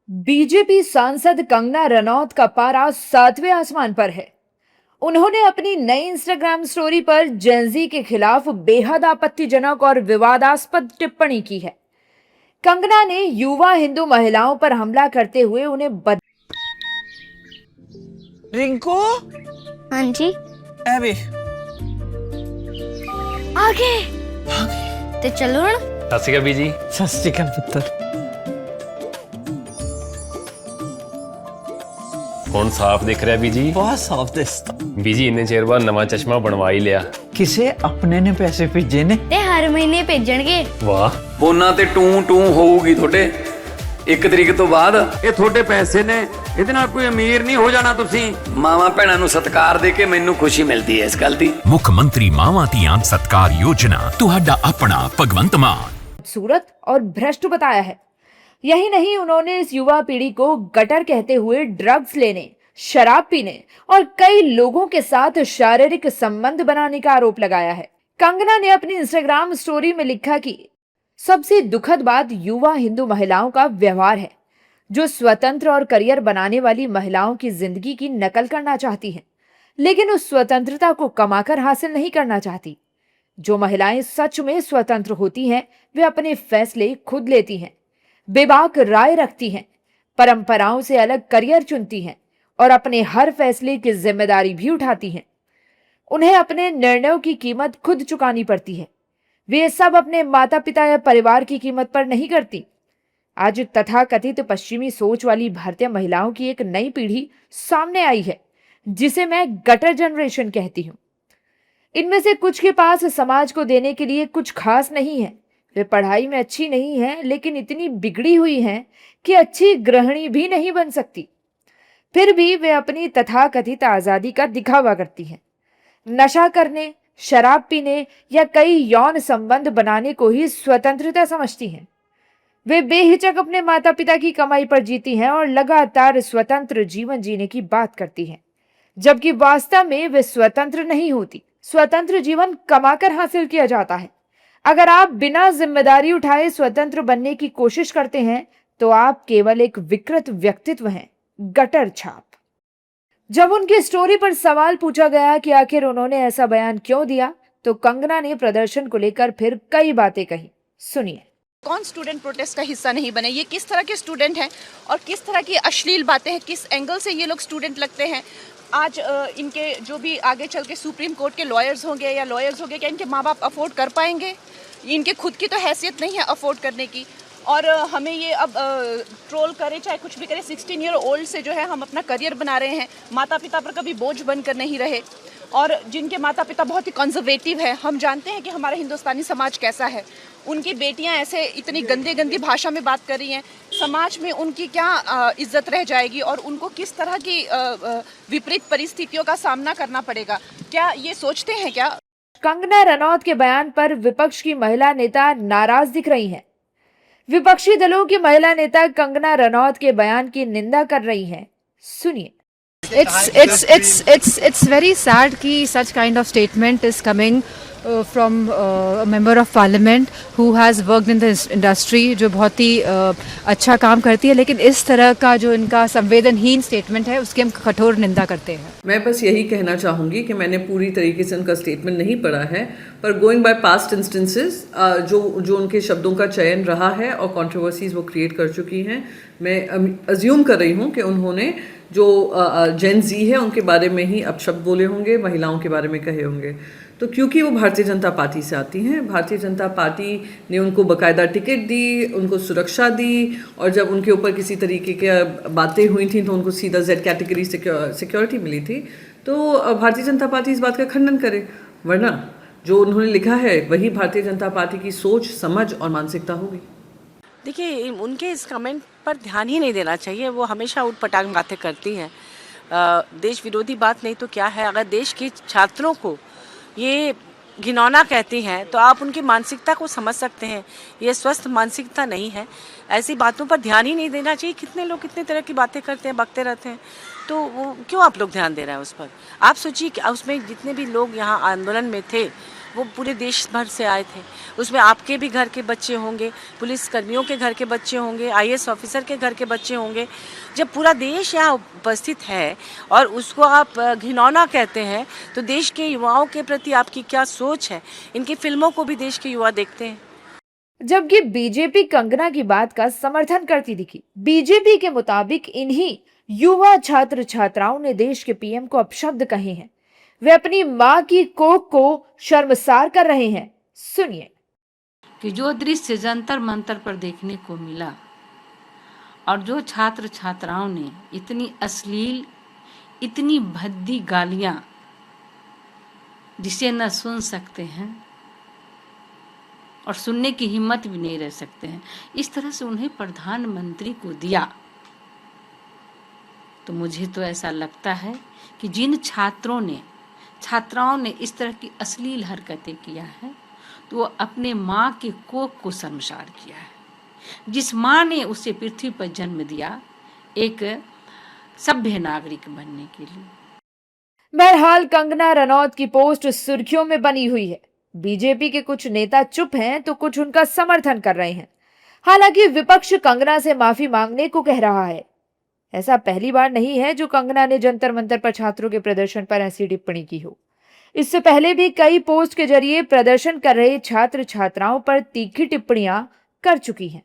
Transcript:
BJP सांसद कंगना रनौत का पारा सातवें आसमान पर है। उन्होंने अपनी नई इंस्टाग्राम स्टोरी पर जेंजी के खिलाफ बेहद आपत्तिजनक और विवादास्पद टिप्पणी की है। कंगना ने युवा हिंदू महिलाओं पर हमला करते हुए उन्हें रिंकू हाँ जी। अबे आगे ते चलो हुण। सत श्री अकाल बीजी। सत श्री अकाल पुत्र। ਹੁਣ ਸਾਫ਼ ਦਿਖ ਰਿਹਾ ਬੀਜੀ। बहुत साफ दिसता। ਬੀਜੀ ਇੰਨੇ ਚਿਰ ਬਾਅਦ ਨਵਾਂ ਚਸ਼ਮਾ ਬਣਵਾ ਹੀ ਲਿਆ। किसे अपने ने पैसे भेजे ने? ते हर महीने भेजणगे। ਵਾਹ ਫੋਨਾਂ ਤੇ ਟੂ ਟੂ ਹੋਊਗੀ ਤੁਹਾਡੇ 1 ਤਰੀਕ ਤੋਂ ਬਾਅਦ। ਇਹ ਤੁਹਾਡੇ ਪੈਸੇ ਨੇ, ਇਹਦੇ ਨਾਲ ਕੋਈ ਅਮੀਰ ਨਹੀਂ ਹੋ ਜਾਣਾ ਤੁਸੀਂ। ਮਾਵਾਂ ਭੈਣਾਂ ਨੂੰ ਸਤਿਕਾਰ ਦੇ ਕੇ ਮੈਨੂੰ ਖੁਸ਼ੀ ਮਿਲਦੀ ਹੈ ਇਸ ਗੱਲ ਦੀ। ਮੁੱਖ ਮੰਤਰੀ ਮਾਵਾਂ ਧੀਆਂ ਸਤਕਾਰ ਯੋਜਨਾ ਤੁਹਾਡਾ ਆਪਣਾ ਭਗਵੰਤ ਮਾਨ सूरत और भ्रष्ट बताया है। यही नहीं, उन्होंने इस युवा पीढ़ी को गटर कहते हुए ड्रग्स लेने, शराब पीने और कई लोगों के साथ शारीरिक संबंध बनाने का आरोप लगाया है। कंगना ने अपनी इंस्टाग्राम स्टोरी में लिखा कि सबसे दुखद बात युवा हिंदू महिलाओं का व्यवहार है, जो स्वतंत्र और करियर बनाने वाली महिलाओं की जिंदगी की नकल करना चाहती हैं, लेकिन उस स्वतंत्रता को कमाकर हासिल नहीं करना चाहती। जो महिलाएं सच में स्वतंत्र होती हैं, वे अपने फैसले खुद लेती हैं, बेबाक राय रखती हैं, परंपराओं से अलग करियर चुनती हैं और अपने हर फैसले की जिम्मेदारी भी उठाती हैं। उन्हें अपने निर्णयों की कीमत खुद चुकानी पड़ती है। वे सब अपने माता पिता या परिवार की कीमत पर नहीं करती। आज तथाकथित पश्चिमी सोच वाली भारतीय महिलाओं की एक नई पीढ़ी सामने आई है, जिसे मैं गटर जनरेशन कहती हूँ। इनमें से कुछ के पास समाज को देने के लिए कुछ खास नहीं है। वे पढ़ाई में अच्छी नहीं हैं, लेकिन इतनी बिगड़ी हुई हैं कि अच्छी गृहिणी भी नहीं बन सकती। फिर भी वे अपनी तथाकथित आजादी का दिखावा करती हैं। नशा करने, शराब पीने या कई यौन संबंध बनाने को ही स्वतंत्रता समझती हैं। वे बेहिचक अपने माता पिता की कमाई पर जीती हैं और लगातार स्वतंत्र जीवन जीने की बात करती हैं, जबकि वास्तव में वे स्वतंत्र नहीं होती। स्वतंत्र जीवन कमाकर हासिल किया जाता है। अगर आप बिना जिम्मेदारी उठाए स्वतंत्र बनने की कोशिश करते हैं, तो आप केवल एक विकृत व्यक्तित्व हैं, गटर छाप। जब उनकी स्टोरी पर सवाल पूछा गया कि आखिर उन्होंने ऐसा बयान क्यों दिया, तो कंगना ने प्रदर्शन को लेकर फिर कई बातें कही। सुनिए। कौन स्टूडेंट प्रोटेस्ट का हिस्सा नहीं बने? ये किस तरह के स्टूडेंट हैं और किस तरह की अश्लील बातें हैं, किस एंगल से ये लोग स्टूडेंट लगते हैं? आज इनके जो भी आगे चल के सुप्रीम कोर्ट के लॉयर्स होंगे या लॉयर्स होंगे, क्या इनके माँ बाप अफोर्ड कर पाएंगे? इनके खुद की तो हैसियत नहीं है अफोर्ड करने की। और हमें ये अब ट्रोल करे चाहे कुछ भी करे, 16 ईयर ओल्ड से जो है हम अपना करियर बना रहे हैं, माता पिता पर कभी बोझ बनकर नहीं रहे। और जिनके माता पिता बहुत ही कंजर्वेटिव है, हम जानते हैं कि हमारा हिंदुस्तानी समाज कैसा है। उनकी बेटियां ऐसे इतनी गंदी गंदी भाषा में बात कर रही हैं, समाज में उनकी क्या इज्जत रह जाएगी और उनको किस तरह की विपरीत परिस्थितियों का सामना करना पड़ेगा? क्या ये सोचते हैं क्या? कंगना रनौत के बयान पर विपक्ष की महिला नेता नाराज दिख रही हैं। विपक्षी दलों की महिला नेता कंगना रनौत के बयान की निंदा कर रही हैं। सुनिए। It's very sad कि such kind of statement is coming from a member of parliament who has worked in the industry, जो बहुत ही अच्छा काम करती है, लेकिन इस तरह का जो इनका संवेदनहीन स्टेटमेंट है उसकी हम कठोर निंदा करते हैं। मैं बस यही कहना चाहूँगी कि मैंने पूरी तरीके से उनका स्टेटमेंट नहीं पढ़ा है, पर गोइंग बाय पास्ट इंस्टेंसेस जो उनके शब्दों का चयन रहा है और कंट्रोवर्सीज वो क्रिएट कर चुकी हैं, मैं अज्यूम कर रही हूँ कि उन्होंने जो जेन जी है उनके बारे में ही अपशब्द बोले होंगे, महिलाओं के बारे में कहे होंगे। तो क्योंकि वो भारतीय जनता पार्टी से आती हैं, भारतीय जनता पार्टी ने उनको बाकायदा टिकट दी, उनको सुरक्षा दी, और जब उनके ऊपर किसी तरीके की बातें हुई थी तो उनको सीधा जेड कैटेगरी सिक्योरिटी मिली थी। तो भारतीय जनता पार्टी इस बात का खंडन करे, वरना जो उन्होंने लिखा है वही भारतीय जनता पार्टी की सोच, समझ और मानसिकता होगी। देखिए, उनके इस कमेंट पर ध्यान ही नहीं देना चाहिए। वो हमेशा उटपटांग बातें करती हैं। देश विरोधी बात नहीं तो क्या है। अगर देश के छात्रों को ये घिनौना कहती हैं तो आप उनकी मानसिकता को समझ सकते हैं। ये स्वस्थ मानसिकता नहीं है। ऐसी बातों पर ध्यान ही नहीं देना चाहिए। कितने लोग कितने तरह की बातें करते हैं, बकते रहते हैं, तो वो क्यों आप लोग ध्यान दे रहे हैं उस पर? आप सोचिए कि उसमें जितने भी लोग यहाँ आंदोलन में थे वो पूरे देश भर से आए थे। उसमें आपके भी घर के बच्चे होंगे, पुलिस कर्मियों के घर के बच्चे होंगे, IAS ऑफिसर के घर के बच्चे होंगे। जब पूरा देश यहाँ उपस्थित है और उसको आप घिनौना कहते हैं, तो देश के युवाओं के प्रति आपकी क्या सोच है? इनकी फिल्मों को भी देश के युवा देखते हैं। जबकि बीजेपी कंगना की बात का समर्थन करती दिखी। बीजेपी के मुताबिक इन्हीं युवा छात्र छात्राओं ने देश के पीएम को अपशब्द कहे हैं। वे अपनी मां की कोख को शर्मसार कर रहे हैं। सुनिए। कि जो दृश्य जंतर मंतर पर देखने को मिला और जो छात्र छात्राओं ने इतनी अश्लील, इतनी भद्दी गालियां जिसे न सुन सकते हैं और सुनने की हिम्मत भी नहीं रह सकते हैं, इस तरह से उन्हें प्रधानमंत्री को दिया, तो मुझे तो ऐसा लगता है कि जिन छात्राओं ने इस तरह की अश्लील हरकतें किया है, तो वो अपने माँ के कोख को शर्मसार किया है। जिस माँ ने उसे पृथ्वी पर जन्म दिया एक सभ्य नागरिक बनने के लिए। बहरहाल कंगना रनौत की पोस्ट सुर्खियों में बनी हुई है। बीजेपी के कुछ नेता चुप हैं तो कुछ उनका समर्थन कर रहे हैं। हालांकि विपक्ष कंगना से माफी मांगने को कह रहा है। ऐसा पहली बार नहीं है जो कंगना ने जंतर मंतर पर छात्रों के प्रदर्शन पर ऐसी टिप्पणी की हो। इससे पहले भी कई पोस्ट के जरिए प्रदर्शन कर रहे छात्र छात्राओं पर तीखी टिप्पणियां कर चुकी हैं।